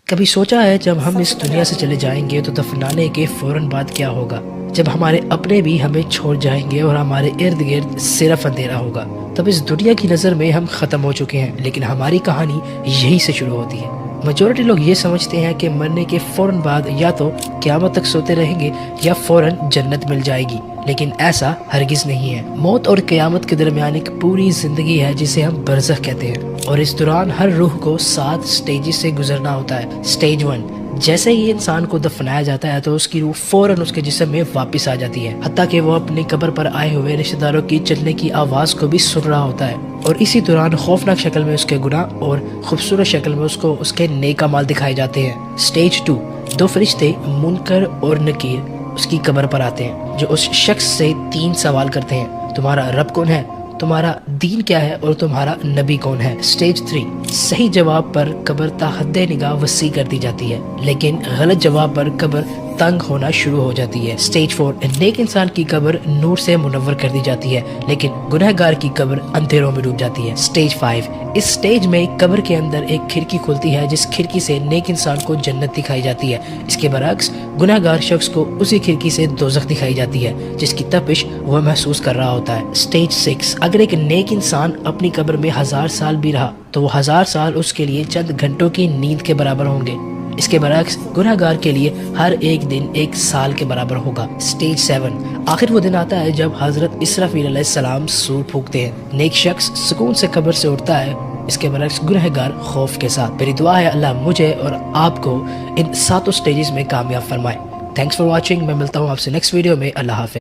کبھی سوچا ہے جب ہم اس دنیا سے چلے جائیں گے تو دفنانے کے فوراً بعد کیا ہوگا؟ جب ہمارے اپنے بھی ہمیں چھوڑ جائیں گے اور ہمارے ارد گرد صرف اندھیرا ہوگا، تب اس دنیا کی نظر میں ہم ختم ہو چکے ہیں، لیکن ہماری کہانی یہی سے شروع ہوتی ہے۔ میجورٹی لوگ یہ سمجھتے ہیں کہ مرنے کے فوراً بعد یا تو قیامت تک سوتے رہیں گے یا فوراً جنت مل جائے گی، لیکن ایسا ہرگز نہیں ہے۔ موت اور قیامت کے درمیان ایک پوری زندگی ہے جسے ہم برزخ کہتے ہیں، اور اس دوران ہر روح کو 7 سٹیجز سے گزرنا ہوتا ہے۔ سٹیج 1، جیسے ہی انسان کو دفنایا جاتا ہے تو اس کی روح فوراً اس کے جسم میں واپس آ جاتی ہے، حتیٰ کہ وہ اپنی قبر پر آئے ہوئے رشتہ داروں کی چلنے کی آواز کو بھی سن رہا ہوتا ہے، اور اسی دوران خوفناک شکل میں اس کے گناہ اور خوبصورت شکل میں اس کے نیک اعمال دکھائے جاتے ہیں۔ سٹیج 2، 2 فرشتے منکر اور نکیر اس کی قبر پر آتے ہیں، جو اس شخص سے 3 سوال کرتے ہیں: تمہارا رب کون ہے، تمہارا دین کیا ہے، اور تمہارا نبی کون ہے۔ سٹیج 3، صحیح جواب پر قبر تا حد نگاہ وسیع کر دی جاتی ہے، لیکن غلط جواب پر قبر تنگ ہونا شروع ہو جاتی ہے۔ سٹیج 4، نیک انسان کی قبر نور سے منور کر دی جاتی ہے، لیکن گنہگار کی قبر اندھیروں میں ڈوب جاتی ہے۔ سٹیج 5، اس سٹیج میں قبر کے اندر ایک کھڑکی کھلتی ہے، جس کھڑکی سے نیک انسان کو جنت دکھائی جاتی ہے، اس کے برعکس گنہگار شخص کو اسی کھڑکی سے دوزخ دکھائی جاتی ہے، جس کی تپش وہ محسوس کر رہا ہوتا ہے۔ سٹیج 6، اگر ایک نیک انسان اپنی قبر میں 1000 سال بھی رہا تو وہ 1000 سال اس کے لیے چند گھنٹوں کی نیند کے برابر ہوں گے، اس کے برعکس گنہگار کے لیے ہر ایک دن 1 سال کے برابر ہوگا۔ سٹیج 7، آخر وہ دن آتا ہے جب حضرت اسرافیل علیہ السلام سور پھونکتے ہیں، نیک شخص سکون سے قبر سے اٹھتا ہے، اس کے برعکس گنہگار خوف کے ساتھ۔ میری دعا ہے اللہ مجھے اور آپ کو ان 7 سٹیجز میں کامیاب فرمائے۔ تھینکس فار واچنگ، میں ملتا ہوں آپ سے نیکسٹ ویڈیو میں۔ اللہ حافظ۔